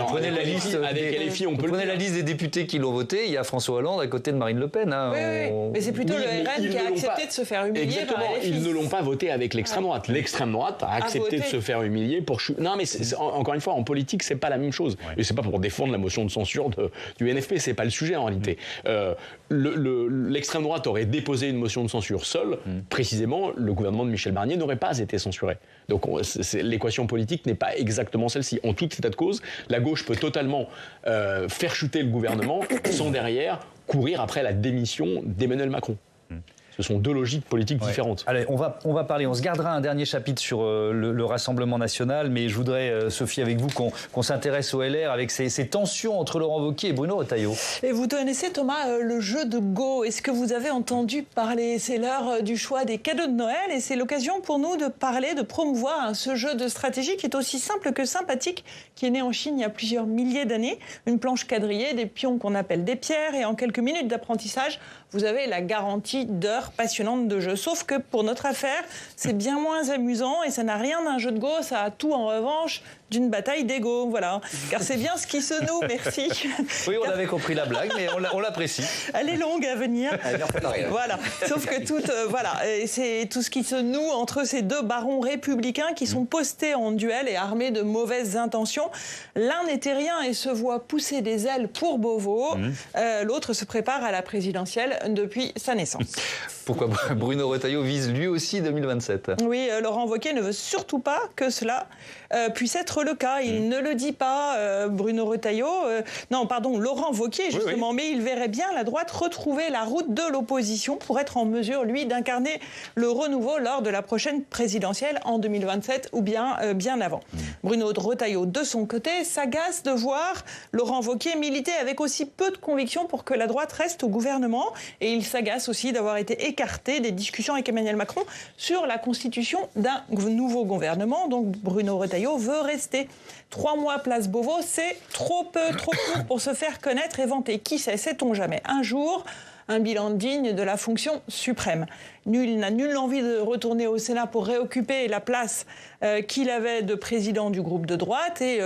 prenez la liste avec LFI, on peut prenez la liste des députés qui l'ont voté, il y a François Hollande à côté de Marine Le Pen. Hein, oui. Mais c'est plutôt le RN qui a accepté de se faire humilier. Exactement, par LFI. ils ne l'ont pas voté avec l'extrême droite. L'extrême droite a accepté de se faire humilier pour... Non, mais encore une fois, en politique, c'est pas la même chose. Et c'est pas pour défendre la motion de censure du NFP, c'est pas le sujet en réalité. L'extrême droite aurait déposé une motion de censure seule, précisément, le gouvernement de Michel Barnier n'aurait pas été censuré. Donc l'équation politique n'est pas exactement celle-ci. En tout état de cause, la gauche peut totalement faire chuter le gouvernement sans derrière courir après la démission d'Emmanuel Macron. Ce sont deux logiques politiques différentes. Allez, on va parler, on se gardera un dernier chapitre sur le Rassemblement National, mais je voudrais, Sophie, avec vous, qu'on s'intéresse au LR avec ces tensions entre Laurent Wauquiez et Bruno Retailleau. Et vous connaissez, Thomas, le jeu de Go. Est-ce que vous avez entendu parler? C'est l'heure du choix des cadeaux de Noël et c'est l'occasion pour nous de parler, de promouvoir ce jeu de stratégie qui est aussi simple que sympathique, qui est né en Chine il y a plusieurs milliers d'années. Une planche quadrillée, des pions qu'on appelle des pierres et en quelques minutes d'apprentissage, vous avez la garantie d'heures passionnantes de jeu. Sauf que pour notre affaire, c'est bien moins amusant et ça n'a rien d'un jeu de Go, ça a tout en revanche d'une bataille d'ego, voilà. Car c'est bien ce qui se noue, merci. Oui, on avait compris la blague, mais on l'apprécie. Elle est longue à venir. Voilà. Sauf que c'est tout ce qui se noue entre ces deux barons républicains qui sont postés en duel et armés de mauvaises intentions. L'un n'est terrien et se voit pousser des ailes pour Beauvau. L'autre se prépare à la présidentielle depuis sa naissance. Pourquoi Bruno Retailleau vise lui aussi 2027? Oui, Laurent Wauquiez ne veut surtout pas que cela puisse être le cas. Il ne le dit pas, Bruno Retailleau. Laurent Wauquiez, justement. Mais il verrait bien la droite retrouver la route de l'opposition pour être en mesure, lui, d'incarner le renouveau lors de la prochaine présidentielle en 2027 ou bien avant. Bruno Retailleau, de son côté, s'agace de voir Laurent Wauquiez militer avec aussi peu de conviction pour que la droite reste au gouvernement. Et il s'agace aussi d'avoir été écarté des discussions avec Emmanuel Macron sur la constitution d'un nouveau gouvernement. Donc Bruno Retailleau veut rester. 3 mois place Beauvau, c'est trop peu, trop court pour se faire connaître et vanter. Qui sait, sait-on jamais. Un jour, un bilan digne de la fonction suprême. Nul n'a nulle envie de retourner au Sénat pour réoccuper la place qu'il avait de président du groupe de droite. Et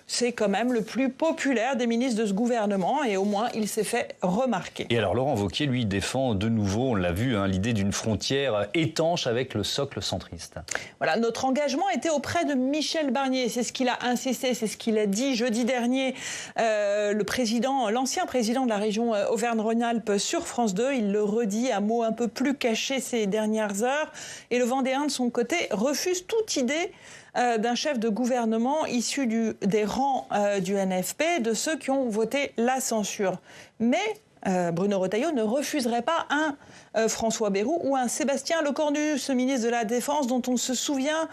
c'est quand même le plus populaire des ministres de ce gouvernement. Et au moins, il s'est fait remarquer. Et alors, Laurent Wauquiez, lui, défend de nouveau, on l'a vu, l'idée d'une frontière étanche avec le socle centriste. Voilà, notre engagement était auprès de Michel Barnier. C'est ce qu'il a insisté, c'est ce qu'il a dit jeudi dernier. L'ancien président de la région Auvergne-Rhône-Alpes sur France 2, il le redit à mots un peu plus cachés ces dernières heures. Et le Vendéen, de son côté, refuse toute idée d'un chef de gouvernement issu des rangs du NFP, de ceux qui ont voté la censure. Mais Bruno Retailleau ne refuserait pas un François Bayrou ou un Sébastien Lecornu, ce ministre de la Défense dont on se souvient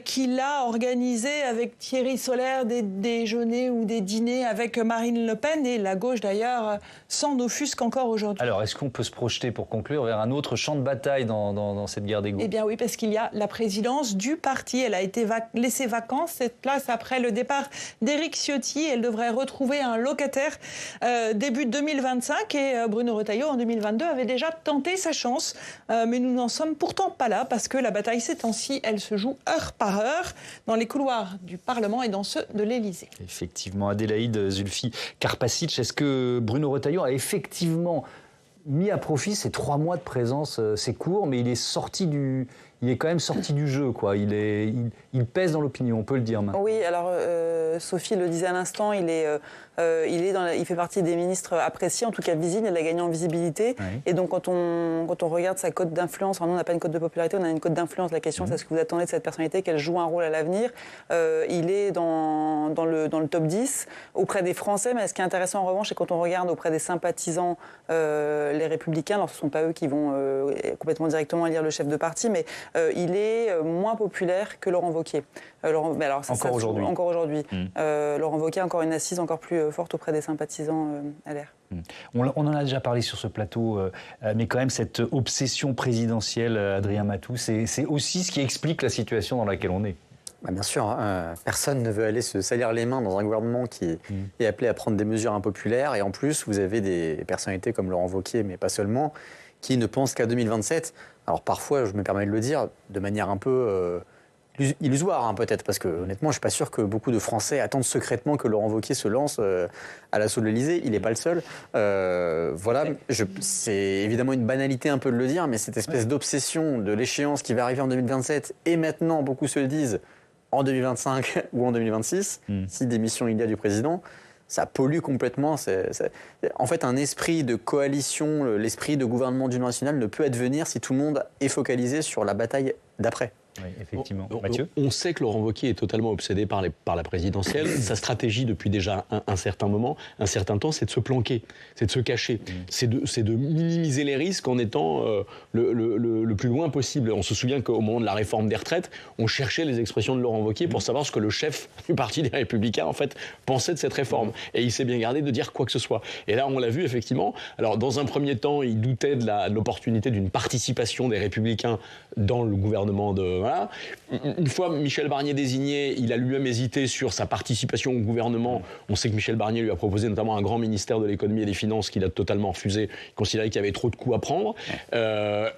qu'il a organisé avec Thierry Solère des déjeuners ou des dîners avec Marine Le Pen et la gauche d'ailleurs s'en offusque encore aujourd'hui. Alors est-ce qu'on peut se projeter pour conclure vers un autre champ de bataille dans cette guerre d'ego? Eh bien oui, parce qu'il y a la présidence du parti. Elle a été laissée vacante, cette place, après le départ d'Éric Ciotti. Elle devrait retrouver un locataire début 2025 et Bruno Retailleau en 2022 avait déjà tenté sa chance, mais nous n'en sommes pourtant pas là parce que la bataille ces temps-ci, elle se joue heure par heure dans les couloirs du Parlement et dans ceux de l'Élysée. Effectivement, Adélaïde Zulfi Karpasic, est-ce que Bruno Retailleau a effectivement mis à profit ces 3 mois de présence? C'est court, mais il est quand même sorti du jeu, quoi. Il pèse dans l'opinion, on peut le dire maintenant. Oui, alors Sophie le disait à l'instant, il fait partie des ministres appréciés, en tout cas visibles, il a gagné en visibilité. Oui. Et donc quand on regarde sa cote d'influence, enfin, nous on n'a pas une cote de popularité, on a une cote d'influence. La question c'est ce que vous attendez de cette personnalité, qu'elle joue un rôle à l'avenir. Il est dans le top 10 auprès des Français, mais ce qui est intéressant en revanche, c'est quand on regarde auprès des sympathisants, les Républicains, alors ce ne sont pas eux qui vont complètement directement élire le chef de parti, mais il est moins populaire que Laurent Wauquiez. Encore aujourd'hui. Encore aujourd'hui. Laurent Wauquiez a encore une assise encore plus forte auprès des sympathisants LR. On en a déjà parlé sur ce plateau, mais quand même cette obsession présidentielle, Adrien Matou, c'est aussi ce qui explique la situation dans laquelle on est. Bien sûr, personne ne veut aller se salir les mains dans un gouvernement qui est appelé à prendre des mesures impopulaires. Et en plus, vous avez des personnalités comme Laurent Wauquiez, mais pas seulement, qui ne pensent qu'à 2027. Alors parfois, je me permets de le dire, de manière un peu illusoire peut-être, parce que honnêtement, je ne suis pas sûr que beaucoup de Français attendent secrètement que Laurent Wauquiez se lance à l'assaut de l'Élysée. Il n'est pas le seul. Voilà, c'est évidemment une banalité un peu de le dire, mais cette espèce d'obsession de l'échéance qui va arriver en 2027, et maintenant, beaucoup se le disent, en 2025 ou en 2026, si démission il y a du président, ça pollue complètement. En fait, un esprit de coalition, l'esprit de gouvernement d'union nationale ne peut advenir si tout le monde est focalisé sur la bataille d'après. Oui, effectivement. Mathieu ? On sait que Laurent Wauquiez est totalement obsédé par la présidentielle. Sa stratégie depuis déjà un certain moment, un certain temps, c'est de se planquer, c'est de se cacher, c'est de minimiser les risques en étant le plus loin possible. On se souvient qu'au moment de la réforme des retraites, on cherchait les expressions de Laurent Wauquiez pour savoir ce que le chef du Parti des Républicains en fait pensait de cette réforme. Et il s'est bien gardé de dire quoi que ce soit. Et là, on l'a vu effectivement. Alors, dans un premier temps, il doutait de l'opportunité d'une participation des Républicains dans le gouvernement de... Voilà. Une fois Michel Barnier désigné, il a lui-même hésité sur sa participation au gouvernement. On sait que Michel Barnier lui a proposé notamment un grand ministère de l'économie et des finances qu'il a totalement refusé. Il considérait qu'il y avait trop de coups à prendre.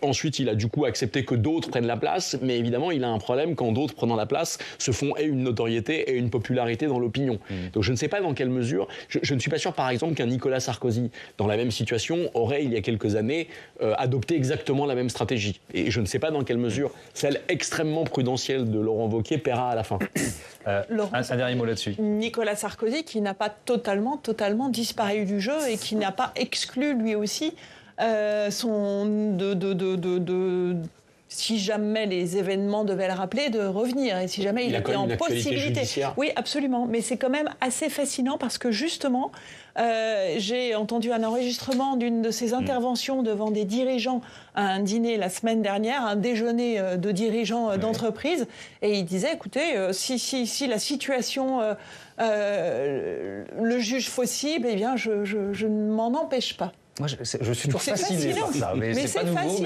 Ensuite, il a du coup accepté que d'autres prennent la place. Mais évidemment, il a un problème quand d'autres prenant la place se font et une notoriété et une popularité dans l'opinion. Donc je ne sais pas dans quelle mesure. Je ne suis pas sûr, par exemple, qu'un Nicolas Sarkozy, dans la même situation, aurait, il y a quelques années, adopté exactement la même stratégie. Et je ne sais pas dans quelle mesure celle extrêmement prudentielle de Laurent Wauquiez paiera à la fin. Un dernier mot là-dessus. Nicolas Sarkozy qui n'a pas totalement disparu du jeu et qui n'a pas exclu lui aussi si jamais les événements devaient le rappeler, de revenir. Et si jamais il était en possibilité. Oui, absolument. Mais c'est quand même assez fascinant parce que justement, j'ai entendu un enregistrement d'une de ses interventions devant des dirigeants à un dîner la semaine dernière, un déjeuner de dirigeants d'entreprise. Et il disait, écoutez, si la situation le juge possible, eh bien, je ne m'en empêche pas. Moi, je suis toujours fasciné par ça. Mais c'est pas nouveau.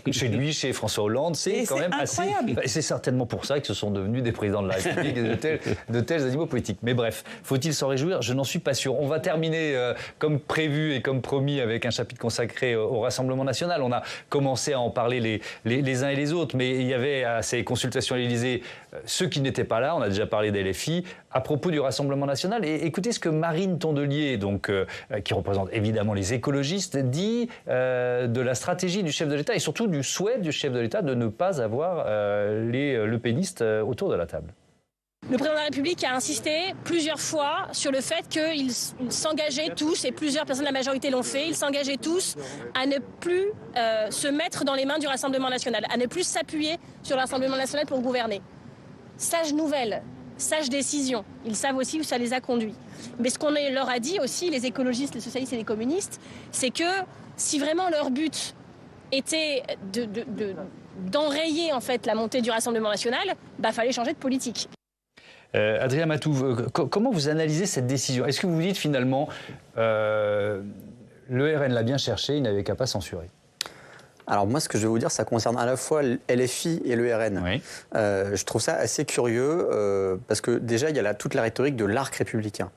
Mais chez lui, chez François Hollande, c'est quand même incroyable. assez. Et c'est certainement pour ça que ce sont devenus des présidents de la République et de tels animaux politiques. Mais bref, faut-il s'en réjouir ? Je n'en suis pas sûr. On va terminer comme prévu et comme promis avec un chapitre consacré au Rassemblement national. On a commencé à en parler les uns et les autres, mais il y avait à ces consultations à l'Élysée ceux qui n'étaient pas là. On a déjà parlé des LFI à propos du Rassemblement national. Et écoutez ce que Marine Tondelier, donc qui représente évidemment les écologistes, dit de la stratégie du chef de l'État et surtout du souhait du chef de l'État de ne pas avoir les lepénistes autour de la table. Le président de la République a insisté plusieurs fois sur le fait qu'ils s'engageaient tous, et plusieurs personnes de la majorité l'ont fait, ils s'engageaient tous à ne plus se mettre dans les mains du Rassemblement national, à ne plus s'appuyer sur le Rassemblement national pour gouverner. Sage nouvelle, sage décision. Ils savent aussi où ça les a conduits. Mais ce qu'on leur a dit aussi, les écologistes, les socialistes et les communistes, c'est que si vraiment leur but était d'enrayer en fait la montée du Rassemblement national, fallait changer de politique. Adrien Matou, comment vous analysez cette décision ? Est-ce que vous dites finalement le RN l'a bien cherché, il n'avait qu'à pas censurer ? Alors moi, ce que je vais vous dire, ça concerne à la fois LFI et le RN. Oui. Je trouve ça assez curieux parce que déjà, il y a toute la rhétorique de l'arc républicain.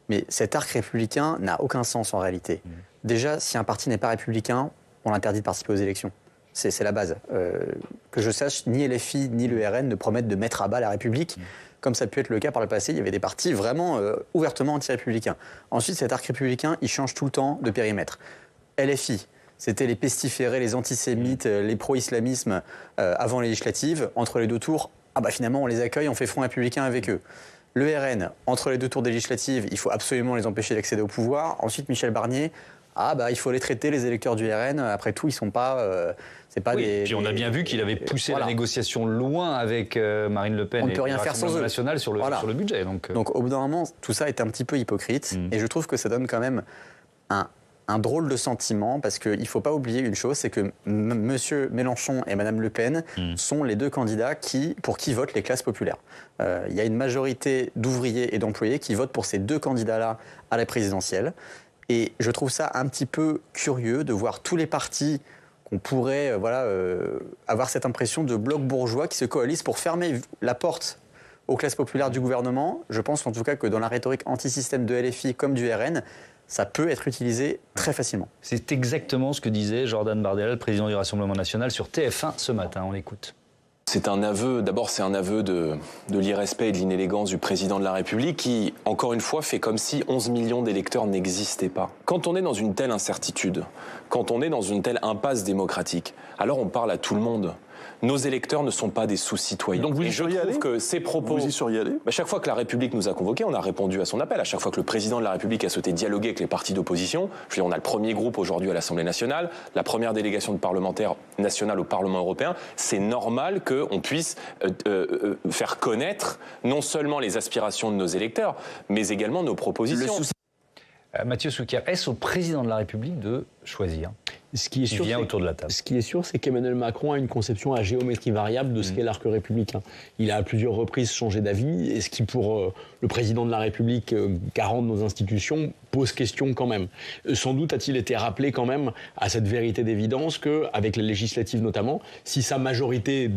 Mais cet arc républicain n'a aucun sens en réalité. Déjà, si un parti n'est pas républicain, on l'interdit de participer aux élections. C'est la base. Que je sache, ni LFI ni le RN ne promettent de mettre à bas la République. Comme ça a pu être le cas par le passé, il y avait des partis vraiment ouvertement anti-républicains. Ensuite, cet arc républicain, il change tout le temps de périmètre. LFI, c'était les pestiférés, les antisémites, les pro-islamismes avant les législatives. Entre les deux tours, finalement, on les accueille, on fait front républicain avec eux. Le RN, entre les deux tours des législatives, il faut absolument les empêcher d'accéder au pouvoir. Ensuite, Michel Barnier, il faut les traiter, les électeurs du RN. Après tout, ils sont pas... c'est pas des... Puis on a bien vu qu'il avait poussé la négociation loin avec Marine Le Pen et le Rassemblement national sur le budget. Donc au bout d'un moment, tout ça est un petit peu hypocrite. Et je trouve que ça donne quand même un drôle de sentiment, parce qu'il ne faut pas oublier une chose, c'est que M. Mélenchon et Mme Le Pen sont les deux candidats pour qui votent les classes populaires. Il y a une majorité d'ouvriers et d'employés qui votent pour ces deux candidats-là à la présidentielle. Et je trouve ça un petit peu curieux de voir tous les partis qu'on pourrait avoir cette impression de bloc bourgeois qui se coalisent pour fermer la porte aux classes populaires du gouvernement. Je pense en tout cas que dans la rhétorique anti-système de LFI comme du RN, ça peut être utilisé très facilement. C'est exactement ce que disait Jordan Bardella, le président du Rassemblement national, sur TF1 ce matin. On l'écoute. C'est un aveu, d'abord c'est un aveu de l'irrespect et de l'inélégance du président de la République qui, encore une fois, fait comme si 11 millions d'électeurs n'existaient pas. Quand on est dans une telle incertitude, quand on est dans une telle impasse démocratique, alors on parle à tout le monde. Nos électeurs ne sont pas des sous-citoyens. Donc je trouve que ces propos... Vous y seriez allé ? Chaque fois que la République nous a convoqués, on a répondu à son appel. À chaque fois que le président de la République a souhaité dialoguer avec les partis d'opposition, je veux dire, on a le premier groupe aujourd'hui à l'Assemblée nationale, la première délégation de parlementaires nationale au Parlement européen. C'est normal qu'on puisse faire connaître non seulement les aspirations de nos électeurs, mais également nos propositions. Mathieu Souquier, est-ce au président de la République de choisir ? Ce qui est sûr, vient autour de la table. Ce qui est sûr, c'est qu'Emmanuel Macron a une conception à géométrie variable de ce qu'est l'arc républicain. Il a à plusieurs reprises changé d'avis, et ce qui, pour le président de la République, garant de nos institutions, pose question quand même. Sans doute a-t-il été rappelé quand même à cette vérité d'évidence qu'avec les législatives notamment, si sa majorité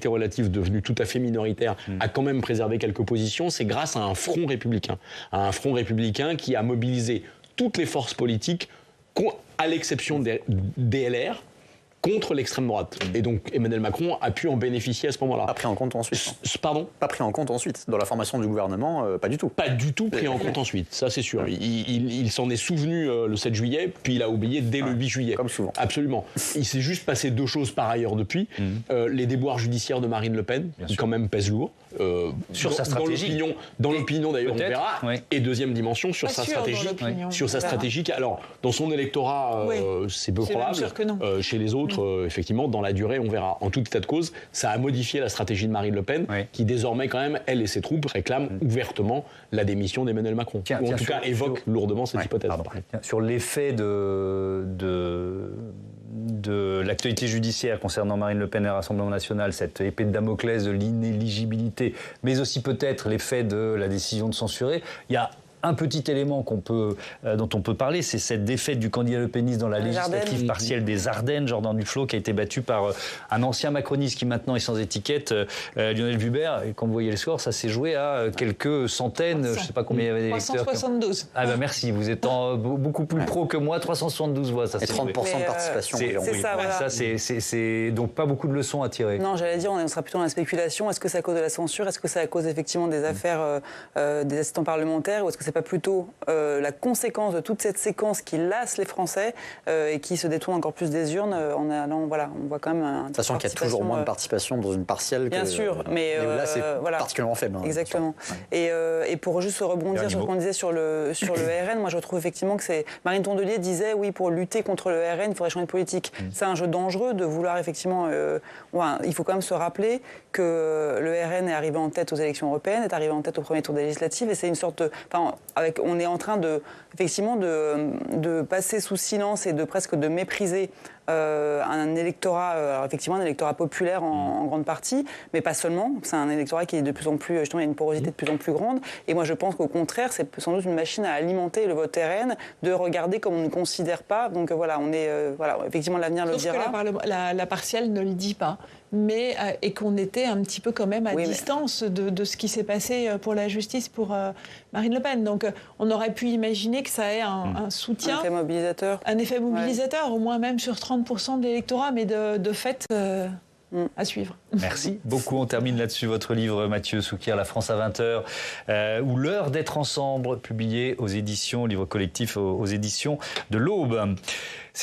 relative devenue tout à fait minoritaire, a quand même préservé quelques positions, c'est grâce à un front républicain. Un front républicain qui a mobilisé toutes les forces politiques, à l'exception des LR, contre l'extrême droite. Et donc Emmanuel Macron a pu en bénéficier à ce moment-là. Pas pris en compte ensuite. Pardon ? Pas pris en compte ensuite. Dans la formation du gouvernement, pas du tout. Pas du tout pris en compte ensuite, ça c'est sûr. Il s'en est souvenu le 7 juillet, puis il a oublié dès le 8 juillet. Comme souvent. Absolument. Il s'est juste passé deux choses par ailleurs depuis. Les déboires judiciaires de Marine Le Pen, qui quand même pèsent lourd. Sur sa stratégie. Dans l'opinion d'ailleurs, on verra. Oui. Et deuxième dimension, sur sa stratégie. Sur sa stratégie. Alors, dans son électorat, c'est peu probable. Sûr que non. Chez les autres, effectivement, dans la durée, on verra. En tout état de cause, ça a modifié la stratégie de Marine Le Pen, qui désormais, quand même, elle et ses troupes réclament ouvertement la démission d'Emmanuel Macron. Ou en tout cas, évoque lourdement cette hypothèse. Sur l'effet de l'actualité judiciaire concernant Marine Le Pen et le Rassemblement national, cette épée de Damoclès de l'inéligibilité, mais aussi peut-être l'effet de la décision de censurer, il y a un petit élément dont on peut parler, c'est cette défaite du candidat lepéniste dans la législative partielle des Ardennes, Jordan Duflot, qui a été battu par un ancien macroniste qui maintenant est sans étiquette, Lionel Buber. Et quand vous voyez le score, ça s'est joué à quelques centaines, je ne sais pas combien il y avait d'électeurs. 372. Ah ben merci, vous êtes beaucoup plus pro que moi, 372 voix. Ça, et 30% de participation. C'est ça, voilà. C'est donc pas beaucoup de leçons à tirer. Non, j'allais dire, on sera plutôt dans la spéculation. Est-ce que c'est à cause de la censure ? Est-ce que c'est à cause effectivement des affaires des assistants parlementaires ? Ou est-ce que c'est pas plutôt la conséquence de toute cette séquence qui lasse les Français et qui se détourne encore plus des urnes en allant, voilà, on voit quand même sachant qu'il y a toujours moins de participation dans une partielle bien sûr, mais là c'est particulièrement faible. Exactement. Et pour juste rebondir sur ce qu'on disait sur le RN, moi je trouve effectivement que c'est... Marine Tondelier disait, oui, pour lutter contre le RN, il faudrait changer de politique. C'est un jeu dangereux de vouloir effectivement... il faut quand même se rappeler que le RN est arrivé en tête aux élections européennes, est arrivé en tête au premier tour des législatives, et c'est une sorte de... on est en train effectivement de passer sous silence et presque de mépriser un électorat, effectivement un électorat populaire en grande partie, mais pas seulement. C'est un électorat qui est de plus en plus, justement, il y a une porosité de plus en plus grande. Et moi, je pense qu'au contraire, c'est sans doute une machine à alimenter le vote RN, de regarder comme on ne considère pas. Donc voilà, effectivement, l'avenir le dira. Sauf que la partielle ne le dit pas. Mais, et qu'on était un petit peu quand même à distance de ce qui s'est passé pour la justice pour Marine Le Pen. Donc on aurait pu imaginer que ça ait un soutien. Un effet mobilisateur. Un effet mobilisateur, au moins même sur 30% de l'électorat, mais de fait... à suivre. Merci beaucoup. On termine là-dessus votre livre, Mathieu Souquier, La France à 20h, ou L'heure d'être ensemble, publié aux éditions, livre collectif aux éditions de l'Aube.